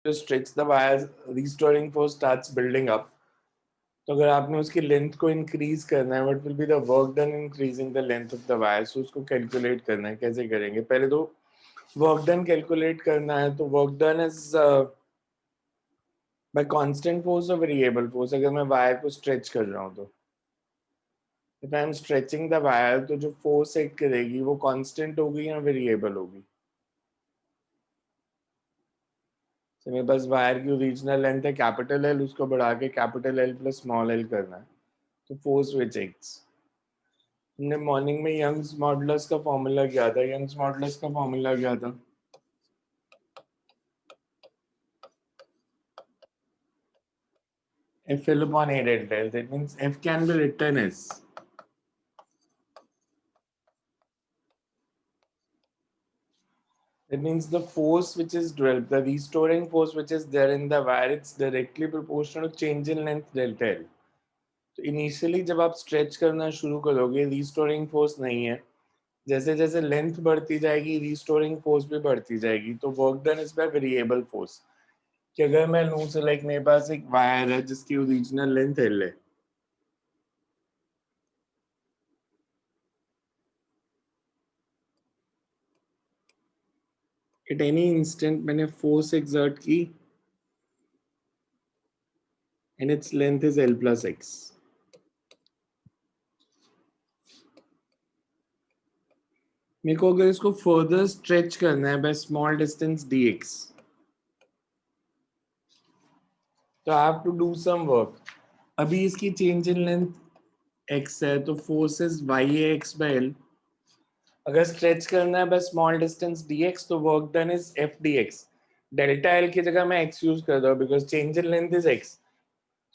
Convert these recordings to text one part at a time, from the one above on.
to stretch the wires, restoring force starts building up. तो अगर आपने उसकी लेंथ को इंक्रीज करना है, what will be the work done increasing the length of the wire, so उसको कैलकुलेट करना है. कैसे करेंगे? पहले तो वर्क डन कैलकुलेट करना है. तो work done is by constant force और वेरिएबल फोर्स. अगर मैं वायर को स्ट्रेच कर रहा हूँ तो if I am stretching the wire, तो जो फोर्स एक्ट करेगी वो कांस्टेंट होगी या वेरिएबल होगी. तो मेरे पास वायर की ओरिजिनल लेंथ है कैपिटल एल, उसको बढ़ा के capital L plus small L करना है. तो फोर्स विच एक्ट्स, हमने मॉर्निंग में यंग्स मॉडुलस का फॉर्मूला किया था. यंग्स मॉडुलस का फॉर्मूला क्या था? F L upon A delta L. That means F can be written as that means the force which is developed, the restoring force which is there in the wire, it's directly proportional to change in length delta L. तो initially जब आप stretch करना शुरू करोगे, restoring force नहीं है. जैसे जैसे लेंथ बढ़ती जाएगी, रिस्टोरिंग फोर्स भी बढ़ती जाएगी. तो work done is by variable force. कि अगर मैं लूं से लाइक मेरे पास एक वायर है जिसकी ओरिजिनल लेंथ एल है. एट एनी इंस्टेंट मैंने फोर्स एक्सर्ट की and its length is L plus X. मेरे को अगर इसको फर्दर स्ट्रेच करना है बाय स्मॉल डिस्टेंस dx, तो I have to do some work. अभी इसकी चेंज इन लेंथ x है, तो force is y x by L. अगर स्ट्रेच करना है बाय स्मॉल डिस्टेंस dx, तो work done is f dx. Delta L की जगह मैं x यूज कर रहा हूँ because change in length is x.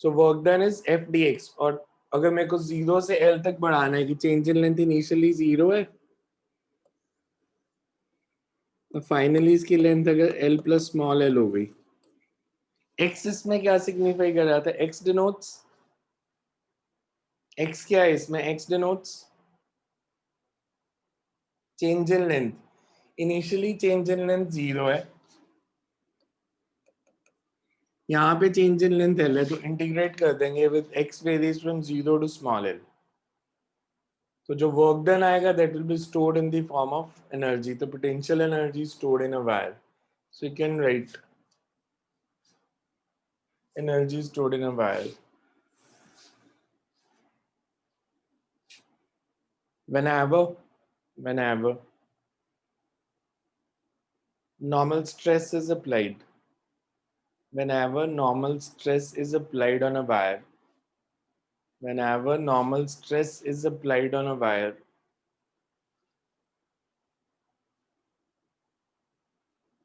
So work done is f dx. और अगर मेरे को 0 से L तक बढ़ाना है कि चेंज इन लेंथ इनिशियली 0 है, तो फाइनली इसकी लेंथ अगर L प्लस स्मॉल एल हो गई. एक्स इसमें क्या सिग्निफाई कर रहा था? एक्स डिनोट्स, एक्स क्या है इसमें? X denotes change in length. Initially change in length 0 है, यहाँ पे चेंज इन लेंथ एल है, तो इंटीग्रेट कर देंगे with x varies from 0 to small l. तो जो वर्क डन आएगा that will be stored in the form of energy. तो potential energy stored in a wire. So you can write energy stored in a wire. Whenever normal stress is applied, whenever normal stress is applied on a wire, whenever normal stress is applied on a wire,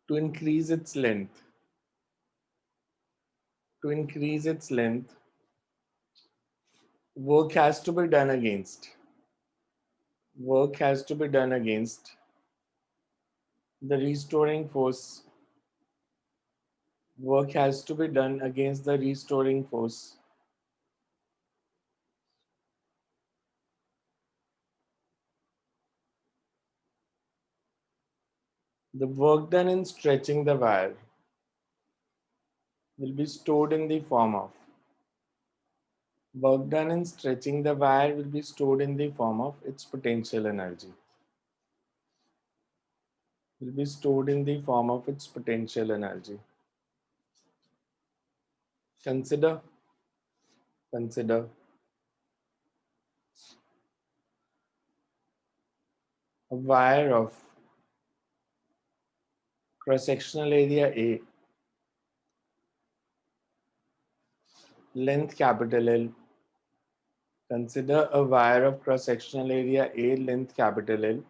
to increase its length, to increase its length, work has to be done against, work has to be done against the restoring force, work has to be done against the restoring force. The work done in stretching the wire will be stored in the form of, work done in stretching the wire will be stored in the form of its potential energy. Will be stored in the form of its potential energy. Consider, consider a wire of cross-sectional area A, length capital L. Consider a wire of cross-sectional area A, length capital L,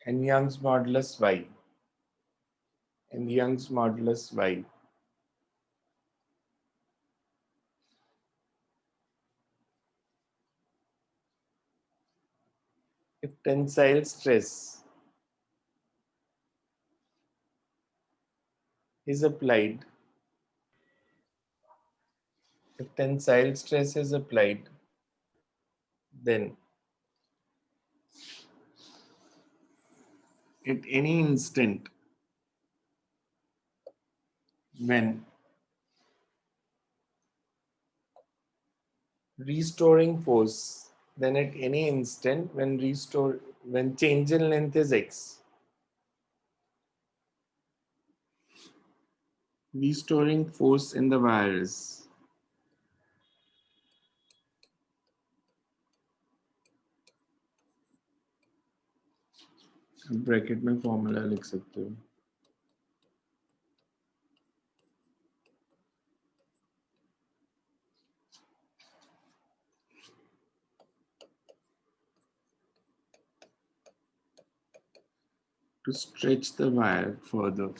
and Young's modulus Y. And Young's modulus Y. If tensile stress is applied, if tensile stress is applied, then at any instant when restoring force, then at any instant when change in length is x, restoring force in the wire is bracket में formula लिख सकते हो to stretch the wire further.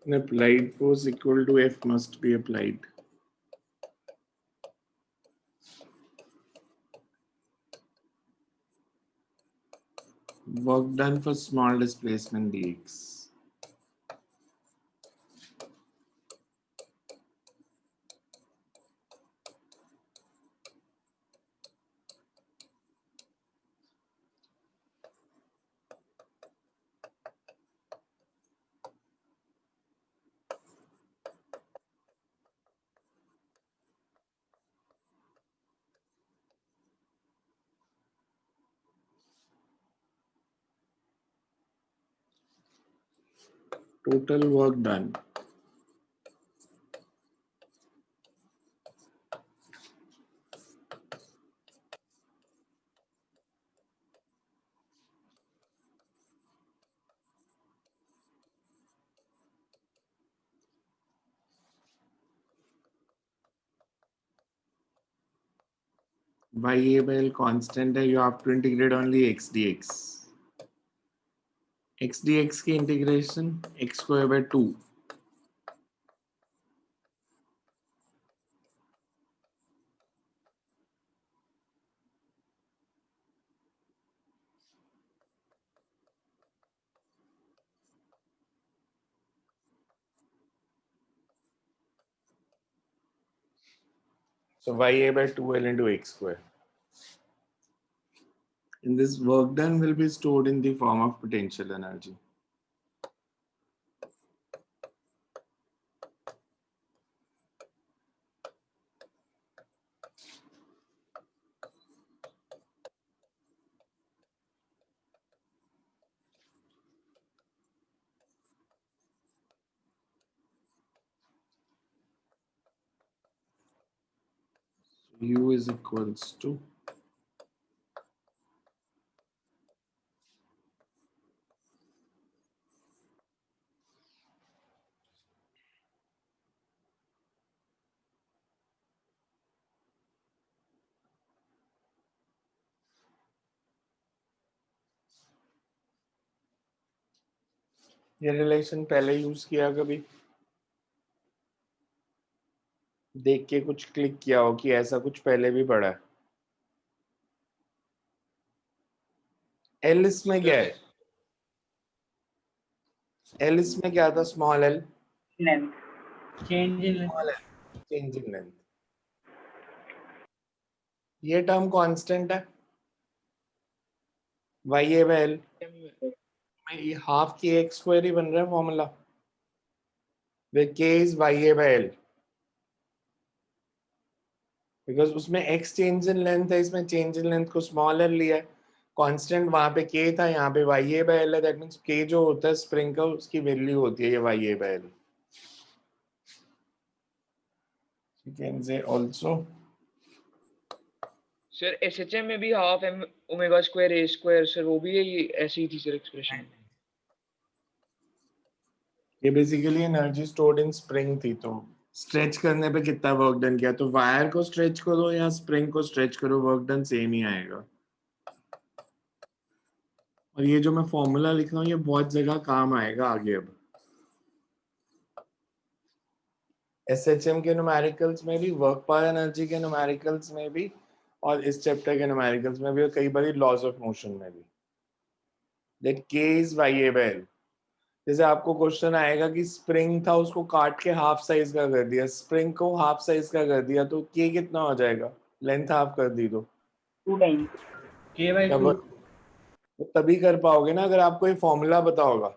An applied force equal to F must be applied. Work done for small displacement dx. Total work done. Variable constant है, you have to integrate only x dx. X dx की integration x square by 2. So ya by 2l into x square. And this work done will be stored in the form of potential energy. U is equals to ये relation पहले use किया कभी देख के कुछ click किया हो कि ऐसा कुछ पहले भी पढ़ा है एल इसमें क्या है एल इसमें क्या था small L length change in change in length ये टर्म कांस्टेंट है वाई ए बाय एल में ये हाफ के एक्स स्क्वायर ही बन रहा है formula where k is ya by l because उसमें x change in length है इसमें change in length को small l लिया है कांस्टेंट वहां पे k था यहाँ पे ya by l है दैट मींस k जो होता है स्प्रिंग का उसकी वैल्यू होती है ये ya by l you can say also sir SHM में भी हाफ एम ओमेगा स्क्वायर ए स्क्वायर सर वो भी है ऐसी ही थी सर एक्सप्रेशन ये बेसिकली एनर्जी स्टोर्ड इन स्प्रिंग थी तो स्ट्रेच करने पे कितना वर्क डन किया, तो वायर को स्ट्रेच करो या स्प्रिंग को स्ट्रेच करो, वर्क डन सेम ही आएगा। और ये जो मैं फॉर्मूला लिख रहा हूँ ये बहुत जगह काम आएगा आगे। अब एसएचएम के न्यूमेरिकल्स में भी, वर्क पर एनर्जी के न्यूमेरिकल्स में भी, और इस चैप्टर के न्यूमेरिकल्स में भी, और कई बार लॉज ऑफ मोशन में भी। दैट के इज वाइएबल। जैसे आपको क्वेश्चन आएगा कि स्प्रिंग था उसको काट के हाफ साइज का कर दिया, स्प्रिंग को हाफ साइज का कर दिया, तो के कितना हो जाएगा, लेंथ हाफ कर दी तो 2 times K/2. तो तभी कर पाओगे ना अगर आपको ये फॉर्मूला पता होगा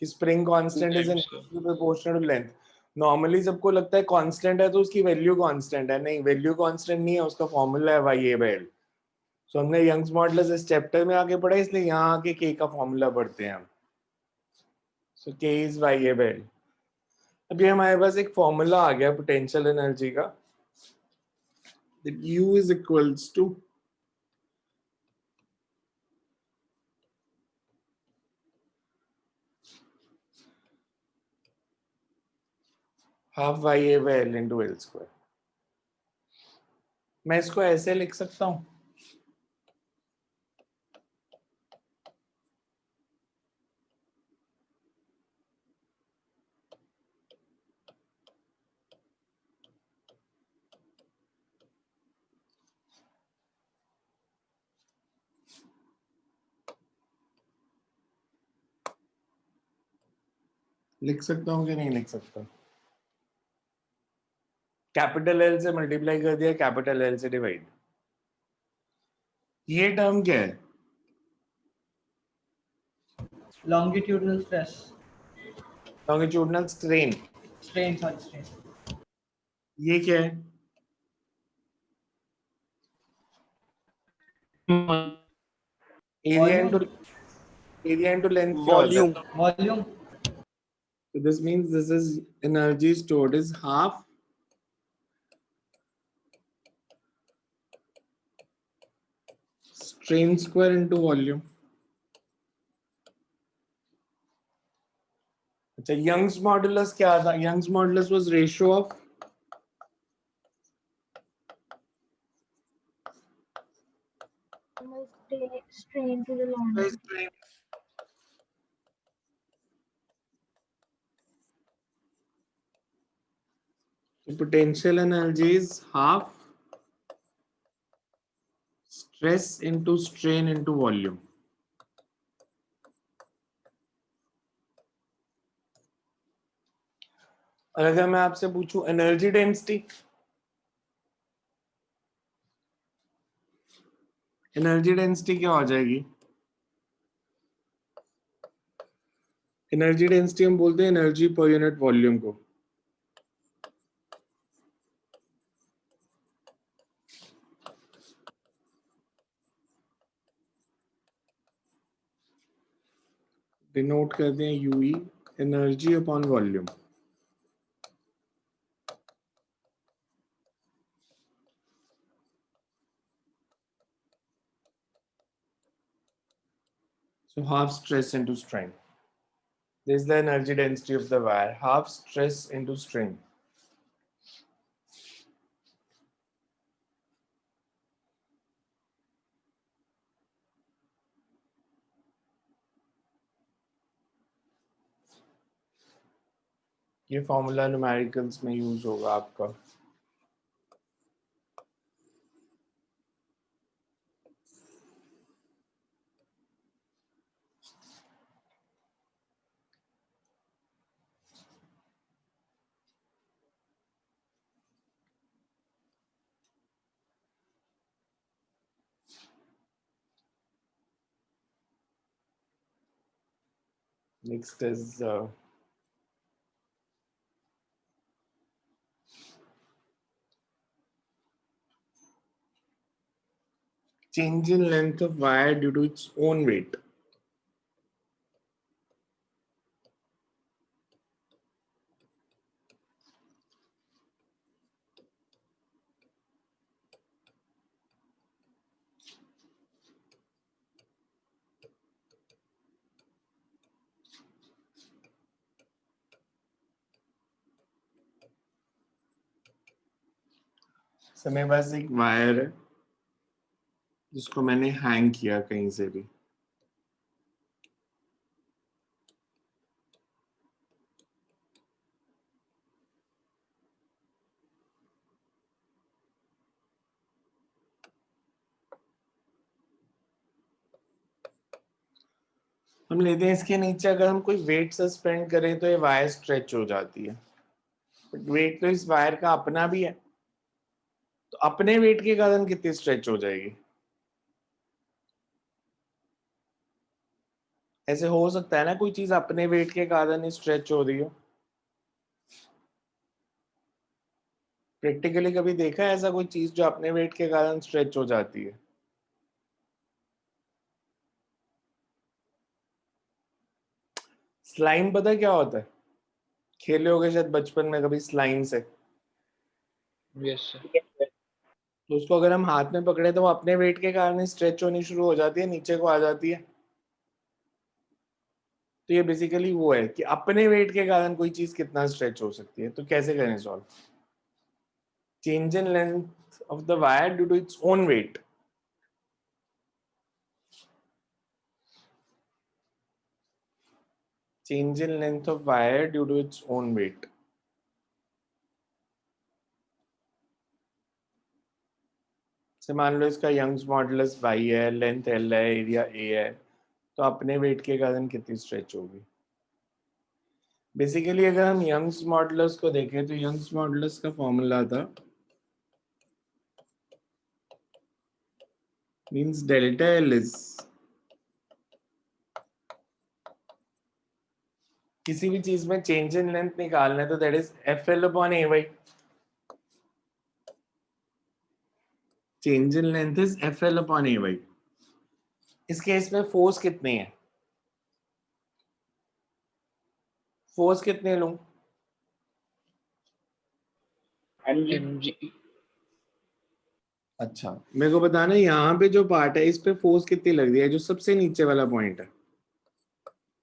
कि spring constant is proportional to length. Normally सबको लगता है कांस्टेंट है तो उसकी वैल्यू कांस्टेंट है, नहीं, वैल्यू कांस्टेंट नहीं है, उसका फॉर्मूला है वाई ए बाई एल। सो हमने यंग्स मॉडुलस इस चैप्टर में आके पढ़ा, इसलिए यहाँ आके के का फॉर्मूला पढ़ते हैं हम। So k is Y A by L. अभी हमारे पास एक फॉर्मूला आ गया पोटेंशियल एनर्जी का, that U is equals to half Y A by L into L square. मैं इसको ऐसे लिख सकता हूँ, लिख सकता हूँ कि नहीं लिख सकता? कैपिटल एल से मल्टीप्लाई कर दिया, कैपिटल एल से डिवाइड। ये टर्म क्या है? Longitudinal stress. Longitudinal strain. Strain, sorry, strain. ये क्या है? एरिया इनटू लेंथ क्या होता है? Volume. So this means this is energy stored is half strain square into volume. अच्छा, यंग्स मॉडुलस क्या था? Young's modulus was ratio of strain to the long. potential energy is half stress into strain into volume. और अगर मैं आपसे पूछूं energy density, energy density क्या हो जाएगी? एनर्जी डेंसिटी हम बोलते हैं एनर्जी पर यूनिट वॉल्यूम को। डिनोट करते हैं UE, energy upon volume. So half stress into strain. This is the energy density of the wire. Half stress into strain. ये फॉर्मूला न्यूमेरिकल्स में यूज होगा आपका। Next is change in length of wire due to its own weight. So मेरे पास एक wire है जिसको मैंने hang किया कहीं से भी. हम लेते हैं इसके नीचे अगर हम कोई वेट सस्पेंड करें तो ये वायर स्ट्रेच हो जाती है. बट वेट तो इस वायर का अपना भी है, तो अपने वेट के कारण कितनी स्ट्रेच हो जाएगी? ऐसे हो सकता है ना कोई चीज अपने वेट के कारण ही स्ट्रेच हो रही हो? प्रैक्टिकली कभी देखा है ऐसा कोई चीज जो अपने वेट के कारण स्ट्रेच हो जाती है? स्लाइम पता है क्या होता है? खेले होगे शायद बचपन में कभी स्लाइम से. Yes sir. तो उसको अगर हम हाथ में पकड़े तो वो अपने वेट के कारण ही स्ट्रेच होनी शुरू हो जाती है, नीचे को आ जाती है. तो ये बेसिकली वो है कि अपने वेट के कारण कोई चीज कितना स्ट्रेच हो सकती है. तो कैसे करें solve? Change in length of the wire due to its own weight. Change in length of wire due to its own weight. से मान लो इसका यंग्स मॉडुलस y है, लेंथ l है, एरिया a है, तो अपने वेट के कारण कितनी स्ट्रेच होगी? बेसिकली अगर हम यंग्स मॉडुलस को देखें तो यंग्स मॉडुलस का फॉर्मूला था मींस डेल्टा l इज, किसी भी चीज में चेंज इन लेंथ निकालना है तो that is fl upon ay. Change in length is fl upon ay. इस केस में फोर्स कितनी है? फोर्स कितने लूं? mg. अच्छा मेरे को बताना यहाँ पे जो पार्ट है इस पे फोर्स कितनी लग रही है, जो सबसे नीचे वाला पॉइंट है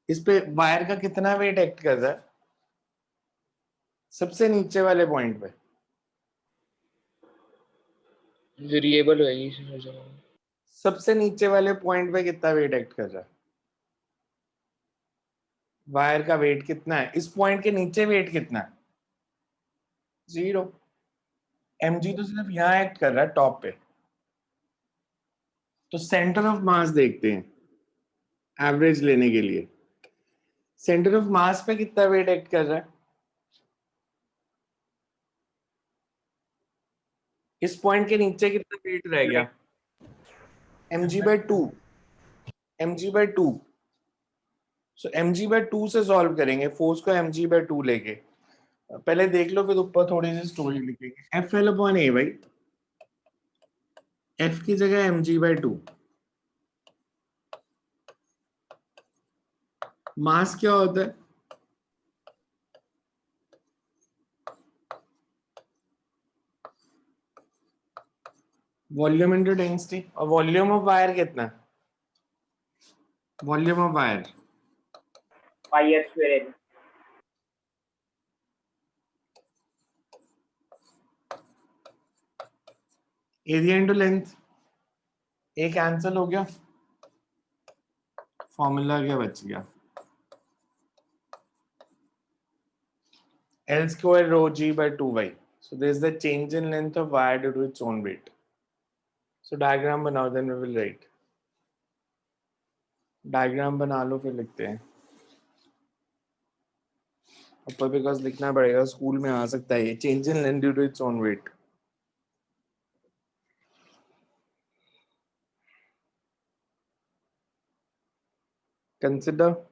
इस पे वायर का कितना वेट एक्ट कर रहा है सबसे नीचे वाले पॉइंट पे? वेरिएबल होएगी सर जवाब. सबसे नीचे वाले पॉइंट पे कितना वेट एक्ट कर रहा है? वायर का वेट कितना है? इस पॉइंट के नीचे वेट कितना है? 0. mg तो सिर्फ यहाँ एक्ट कर रहा है टॉप पे. तो सेंटर ऑफ मास देखते हैं एवरेज लेने के लिए. सेंटर ऑफ मास पे कितना वेट एक्ट कर रहा है? इस पॉइंट के नीचे कितना वेट रह गया? mg/2. mg/2. सो mg/2 से सॉल्व करेंगे फोर्स को mg/2 लेके. पहले देख लो फिर ऊपर थोड़ी सी स्टोरी लिखेंगे. fl अपॉन a भाई, f की जगह mg/2. मास क्या होता है? Volume into density. और वॉल्यूम ऑफ वायर कितना है? Volume of wire πr². Area into length. A cancel हो गया, फॉर्मूला क्या बच गया? L square rho g by 2y. So this is the change in length of wire due to its own weight. So diagram बनाओ, then we will write. Diagram बना लो फिर लिखते हैं. ऊपर बिकॉज लिखना पड़ेगा, स्कूल में आ सकता है ये change in length due to its own weight. Consider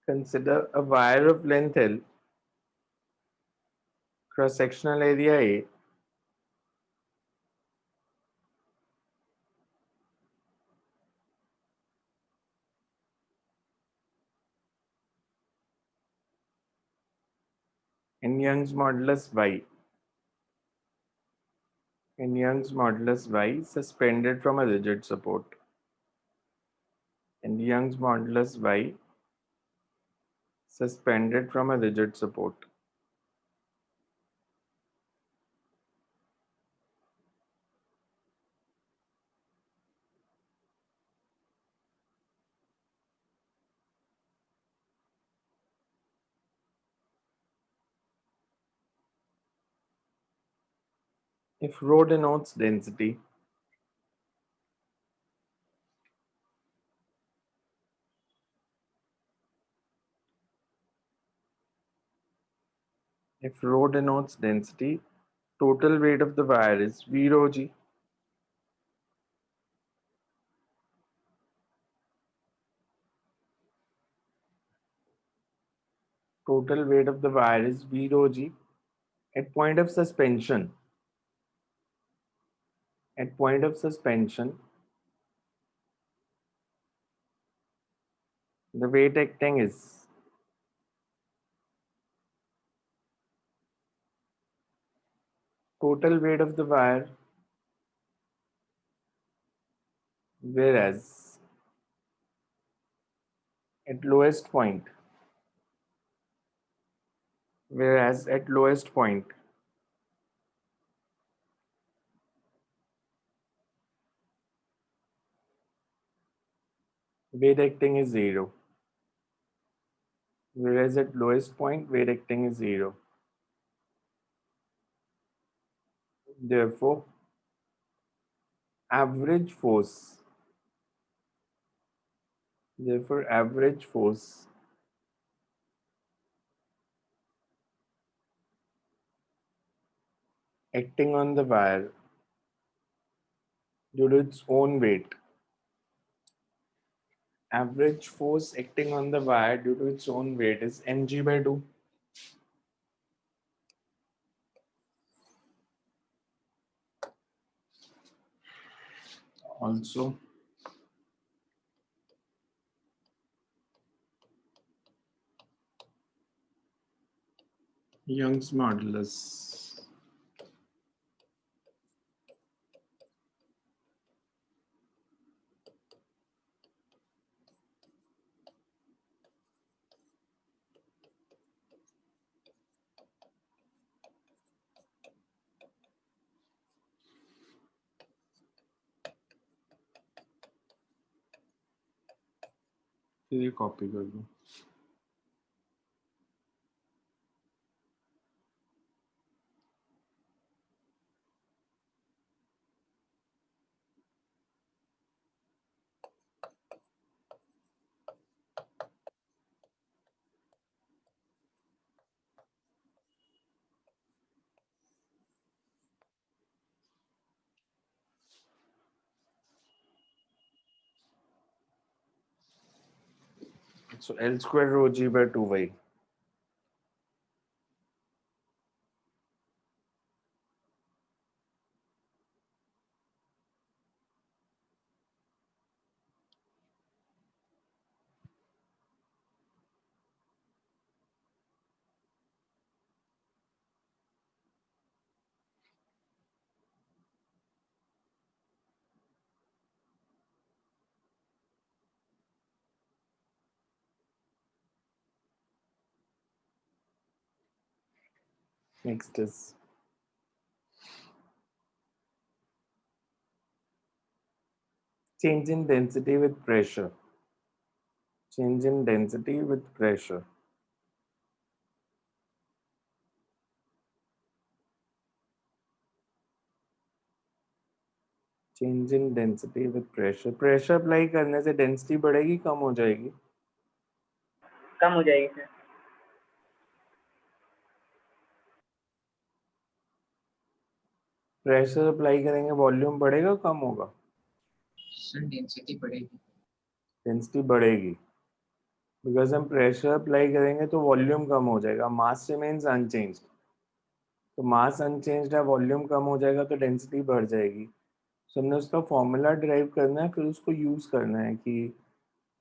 consider a wire of length L, cross sectional area A, and Young's modulus Y. in Young's modulus y suspended from a rigid support. In Young's modulus y suspended from a rigid support. If rho denotes density, total weight of the wire is V rho g. Total weight of the wire is V rho g at point of suspension. At point of suspension, the weight acting is total weight of the wire, whereas at lowest point, weight acting is 0. Whereas at lowest point, weight acting is 0. Therefore, average force acting on the wire due to its own weight. Average force acting on the wire due to its own weight is mg by 2. Also, Young's modulus. फिर ये copy कर दूं. So L square rho g by 2y. Next is change in density with pressure. Change in density with pressure. Change in density with pressure. Pressure apply करने से density बढ़ेगी, कम हो जाएगी? कम हो जाएगी सर. प्रेशर अप्लाई करेंगे वॉल्यूम बढ़ेगा, कम होगा? सर डेंसिटी बढ़ेगी. डेंसिटी बढ़ेगी बिकॉज हम प्रेशर अप्लाई करेंगे तो वॉल्यूम कम हो जाएगा. Mass remains unchanged. तो मास अनचेंज्ड है, वॉल्यूम कम हो जाएगा तो डेंसिटी बढ़ जाएगी. सो हमने उसका फॉर्मूला डिराइव करना है, फिर उसको यूज करना है कि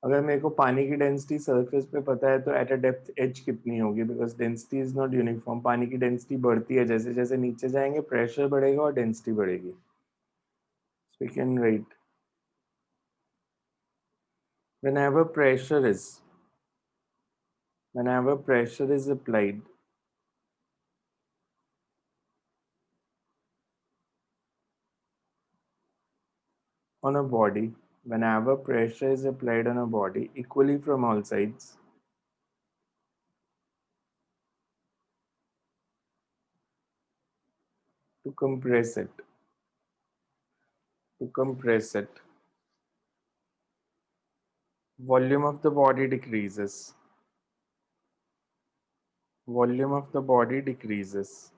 अगर मेरे को पानी की डेंसिटी सरफेस पे पता है तो एट अ डेप्थ एच कितनी होगी, because density is not uniform. पानी की डेंसिटी बढ़ती है जैसे जैसे नीचे जाएंगे, प्रेशर बढ़ेगा और डेंसिटी बढ़ेगी. So we can write whenever pressure is applied on a body, whenever pressure is applied on a body equally from all sides, to compress it, volume of the body decreases. Volume of the body decreases.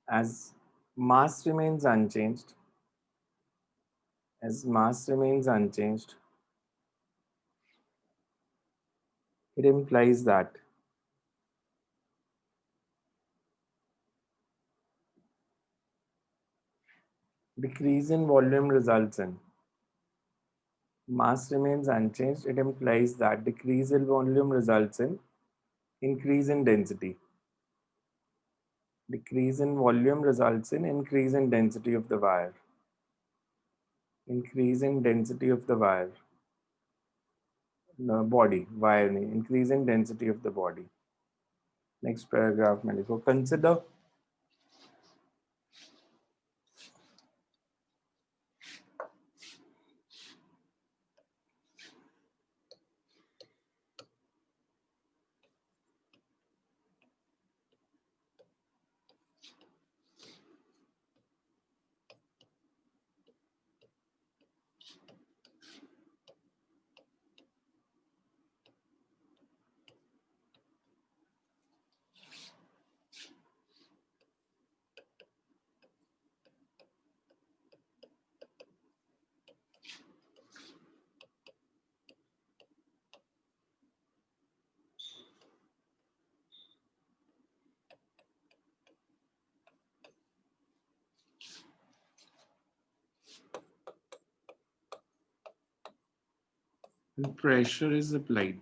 As mass remains unchanged, it implies that decrease in volume results in mass remains unchanged. It implies that decrease in volume results in increase in density. Decrease in volume results in increase in density of the wire. Increase in density of the wire. No, body, wire नहीं, increase in density of the body. Next paragraph में लिखो, consider pressure is applied.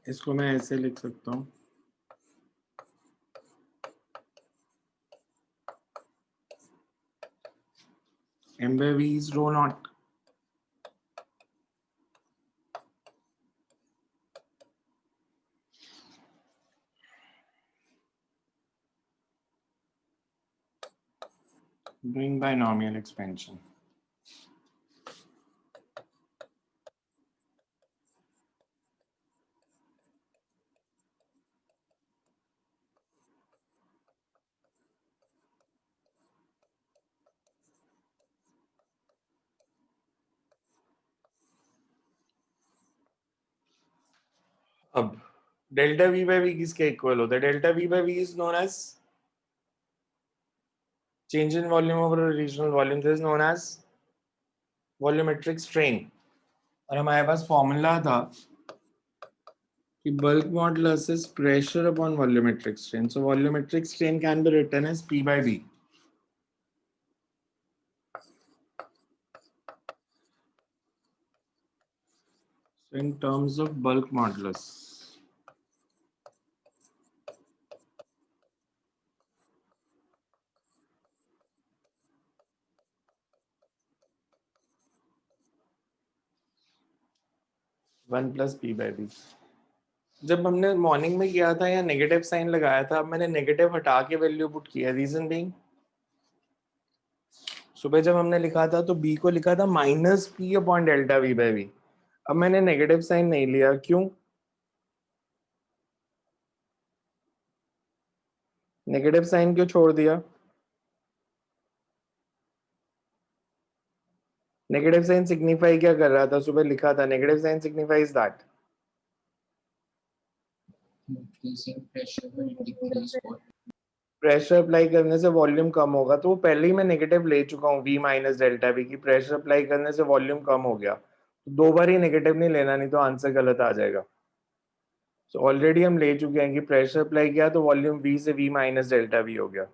इसको मैं ऐसे लिख सकता हूँ, m by v is rho naught. Doing binomial expansion. अब डेल्टा v by v किसके इक्वल होता है? Delta v by v is known as change in volume over original volume. This is known as volumetric strain. और हमारे पास formula था कि bulk modulus is pressure upon volumetric strain. So volumetric strain can be written as P by V. So in terms of bulk modulus, one plus P by B. जब हमने morning में किया था या नेगेटिव साइन लगाया था, अब मैंने नेगेटिव हटा के वैल्यू पुट किया. रीजन बीइंग सुबह जब हमने लिखा था तो b को लिखा था minus P upon delta V by V. अब मैंने नेगेटिव साइन नहीं लिया, क्यों? नेगेटिव साइन क्यों छोड़ दिया? नेगेटिव साइन सिग्निफाई क्या कर रहा था? सुबह लिखा था negative sign signifies that increasing pressure will decrease volume. Pressure apply करने से वॉल्यूम कम होगा, तो वो पहले ही मैं नेगेटिव ले चुका हूँ v माइनस डेल्टा वी की। प्रेशर अप्लाई करने से वॉल्यूम कम हो गया, तो दो बार ही नेगेटिव नहीं लेना, नहीं तो आंसर गलत आ जाएगा। सो ऑलरेडी हम ले चुके हैं कि प्रेशर अप्लाई किया तो वॉल्यूम v से v माइनस डेल्टा वी हो गया।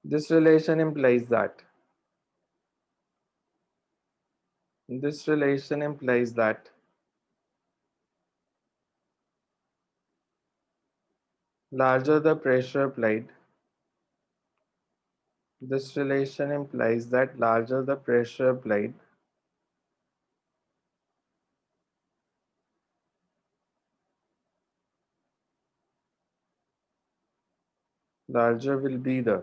This relation implies that this relation implies that larger the pressure applied, this relation implies that larger the pressure applied, larger will be the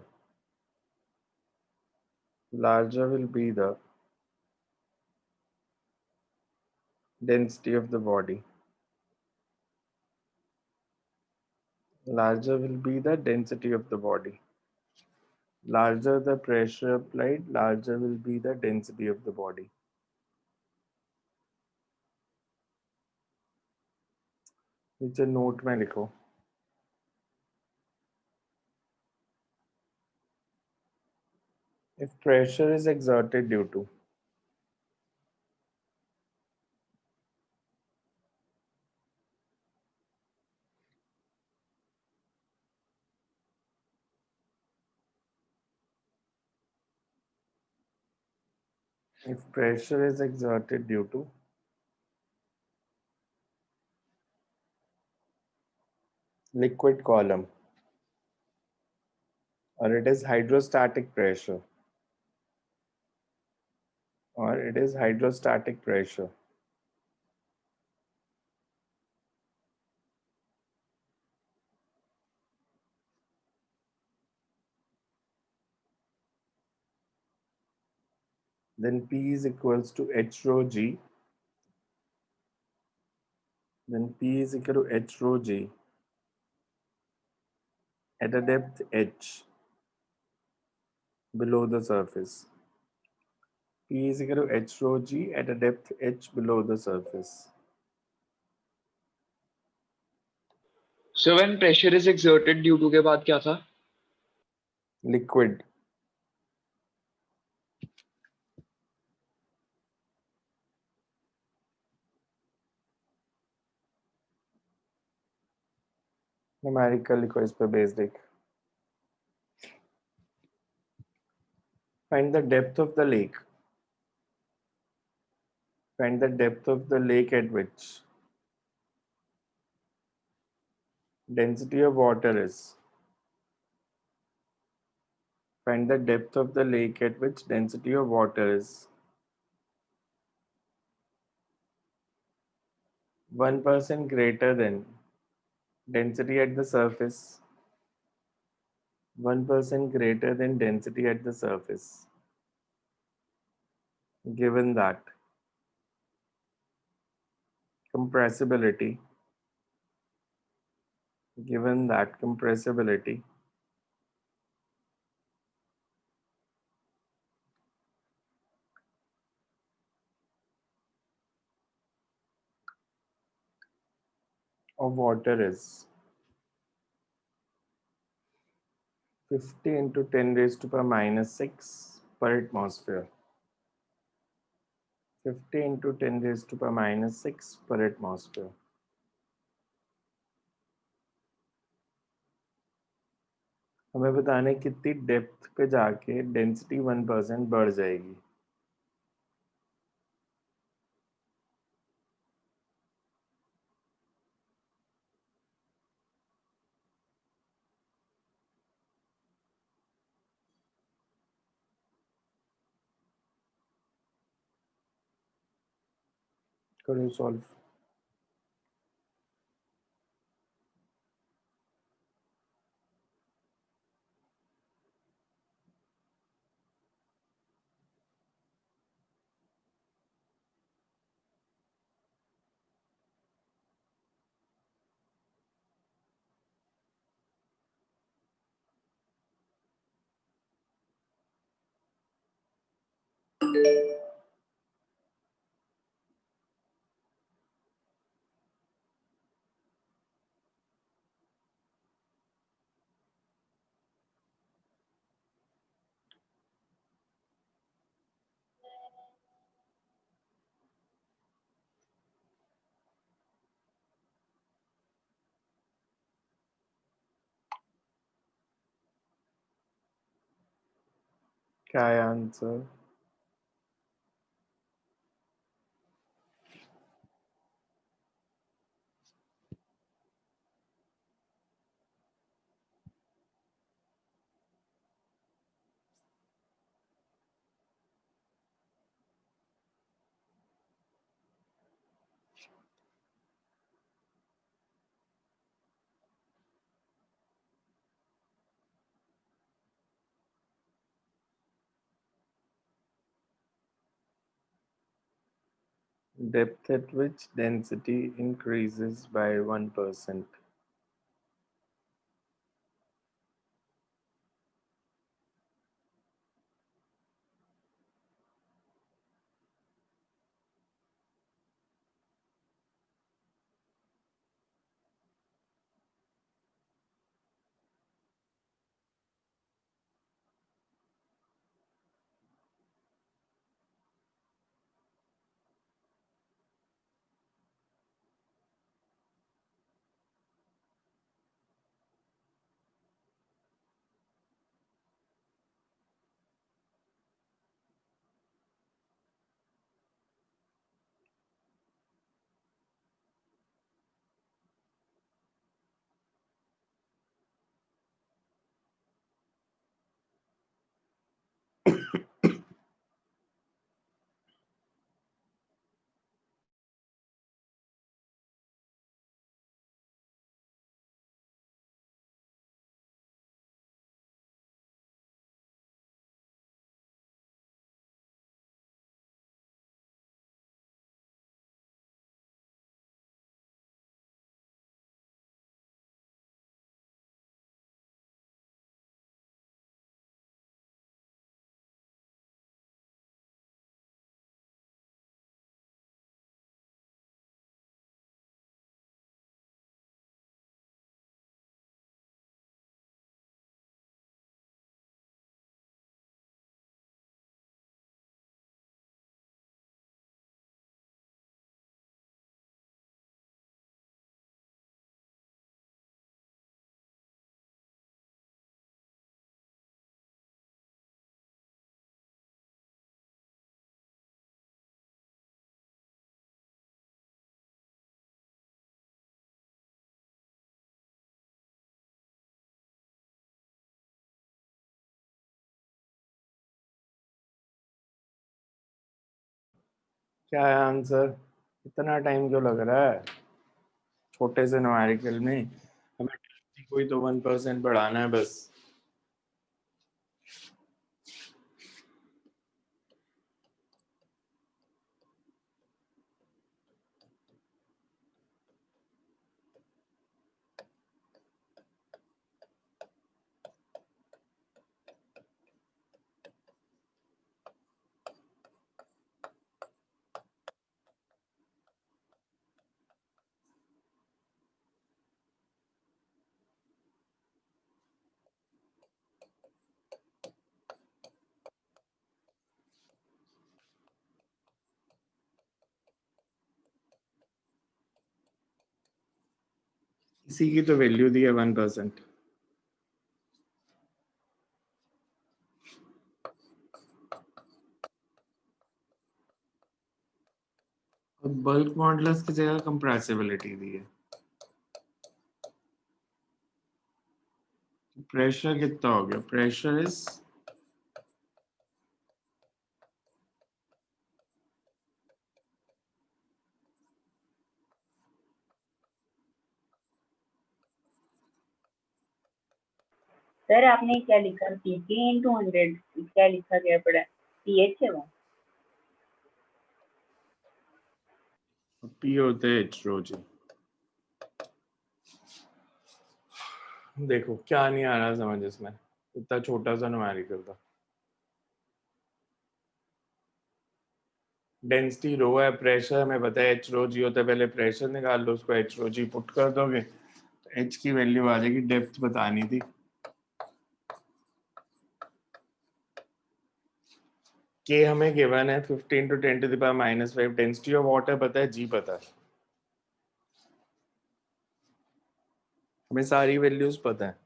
density of the body. Larger will be the density of the body. Larger the pressure applied, larger will be the density of the body. नीचे note में लिखो, if pressure is exerted due to liquid column, or it is hydrostatic pressure, then P is equals to H rho G. Then P is equal to H rho G at a depth H below the surface. P is equal to H rho G at a depth H below the surface. So when pressure is exerted due to के बाद क्या था? Liquid. Numerical लिखो इस पे basic. Find the depth of the lake. Find the depth of the lake at which density of water is. Find the depth of the lake at which density of water is 1% greater than density at the surface. 1% greater than density at the surface. Given that compressibility of water is 50 into 10 raised to power minus 6 per atmosphere. 50 into 10 raised to power minus 6 per atmosphere. हमें बताने कितनी depth पे जाके density 1% बढ़ जाएगी। करो solve. क्या है answer? Depth at which density increases by 1%. क्या है आंसर? इतना टाइम क्यों लग रहा है छोटे से न्यूमेरिकल में? हमें कोई तो 1% बढ़ाना है बस। इसी की तो वैल्यू दी है 1%। बल्क मॉडुलस की जगह कंप्रेसिबिलिटी दी है। प्रेशर कितना हो गया? प्रेशर इज सर आपने क्या लिखा? पीके इंटू 100 क्या लिखा गया पड़ा? पीएच है वो। पी होते हैं एच रो जी। देखो क्या नहीं आ रहा समझ इसमें, इतना छोटा सा न्यूमेरिकल था। डेंसिटी रो है, प्रेशर हमें पता है एच रो जी होता है, पहले प्रेशर निकाल लो, उसको एच रो जी पुट कर दोगे तो एच की वैल्यू आ जाएगी, डेप्थ बतानी थी। के हमें गिवन है 15 to 10 to the power -5, density of water पता है, जी पता है, हमें सारी वैल्यूज पता है।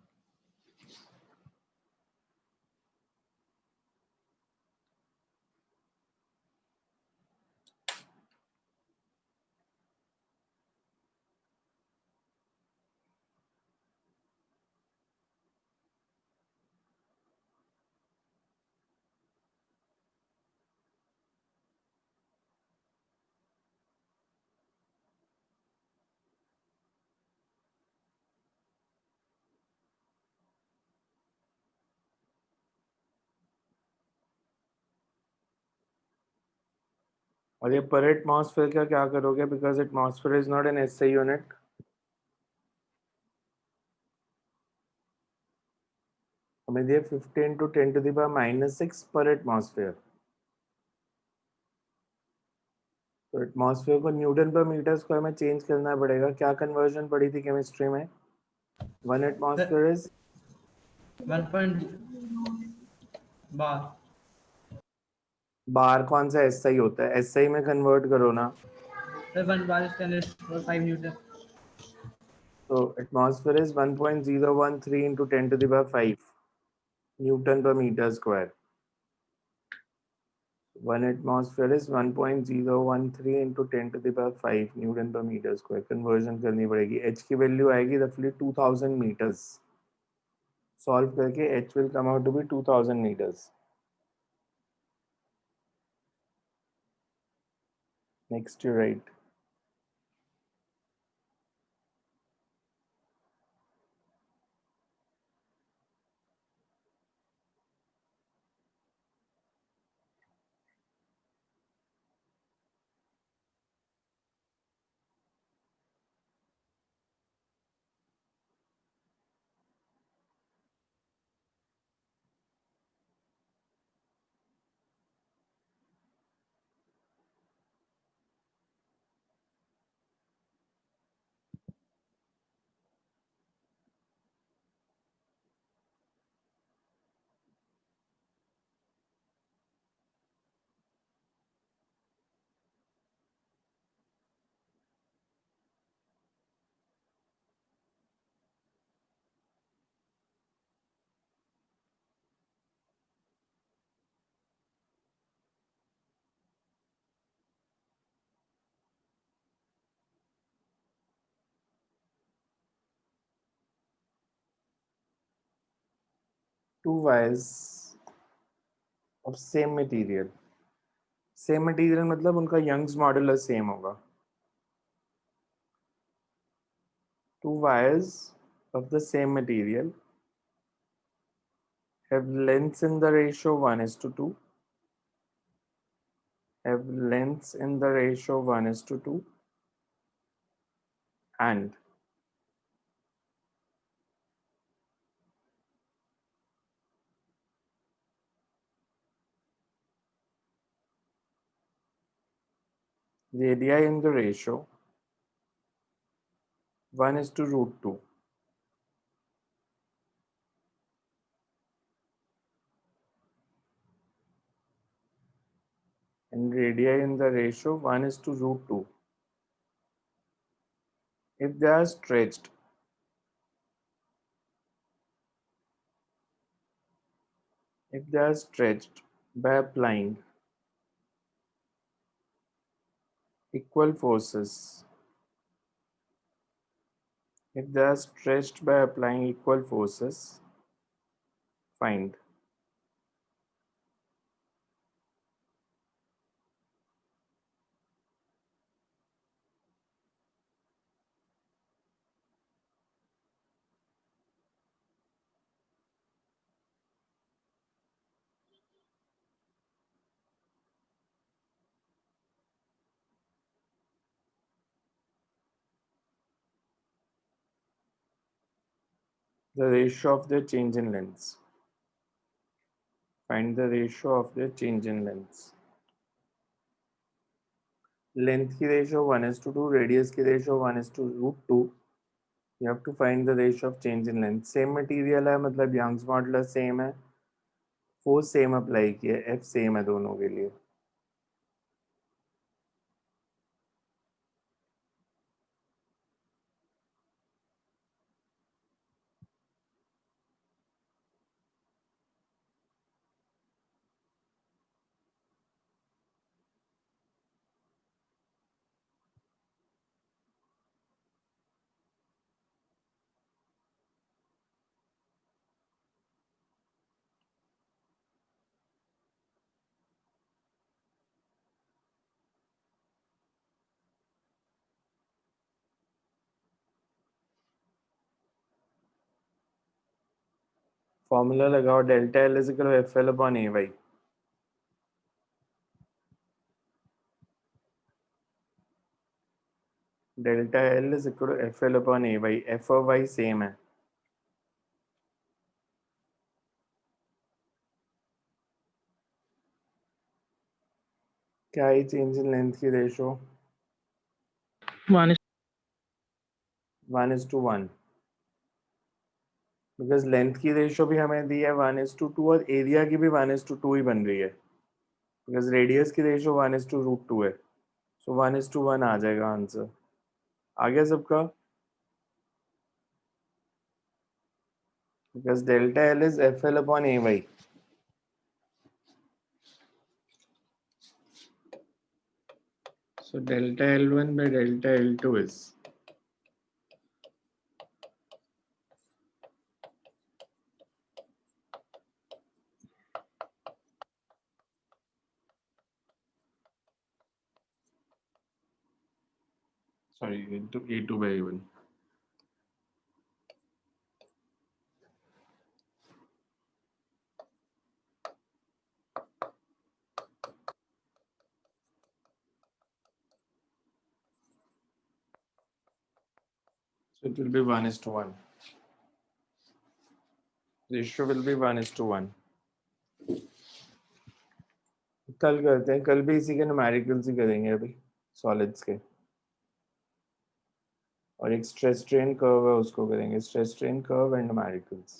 और ये पर एटमॉस्फेयर का क्या करोगे, because atmosphere is not an SI unit. हमें दिया 15 to 10 to the power -6 पर एटमॉस्फेयर, तो एटमॉस्फेयर को न्यूटन पर मीटर स्क्वायर में चेंज करना पड़ेगा। क्या कन्वर्जन पड़ी थी केमिस्ट्री में? 1 एटमॉस्फेयर इज 1 बार। बार कौन सा एसआई होता है, एसआई में कन्वर्ट करो ना। 1 बार is 10⁻⁵ न्यूटन। तो atmosphere is 1.013 into 10 to the power 5 newton per metre square. 1 atmosphere is 1.013 into 10 to the power 5 newton per metre square. Conversion करनी पड़ेगी, एच की वैल्यू आएगी रफली 2000 मीटर्स। सॉल्व करके h will come out to be 2000 metres. Next you write. Two wires of same material, same material मतलब उनका Young's modulus same होगा। Two wires of the same material have lengths in the ratio 1:2, have lengths in the ratio 1:2, and radii in the ratio 1:√2. And radii in the ratio 1:√2. If they are stretched, by applying equal forces, if they are stretched by applying equal forces, find the ratio of their change in lengths. Find the ratio of their change in lengths. Length की ratio 1:2, radius की ratio 1:√2. You have to find the ratio of change in length. Same material है, मतलब Young's modulus same है, force same apply किया, F same है दोनों के लिए. फॉर्मूला लगाओ, delta L is equal to F L upon A Y. Delta L is equal to F L upon A Y. F और वाई सेम है. क्या है चेंज इन लेंथ की रेशियो? 1:1. बिकॉज लेंथ की रेशियो भी हमें दी है 1:2 और एरिया की भी 1:2 ही बन रही है, बिकॉज रेडियस की रेशियो 1:√2 है. सो 1:1 आ जाएगा आंसर. आ गया सबका? Because delta L is F L upon A Y. So delta L1 by delta L2 is into A2 by A1. So it will be 1:1. Ratio will be 1:1. कल करते हैं, कल भी इसी के न्यूमेरिकल्स ही करेंगे अभी सॉलिड्स के, और एक स्ट्रेस स्ट्रेन कर्व है उसको करेंगे, stress strain curve and numericals.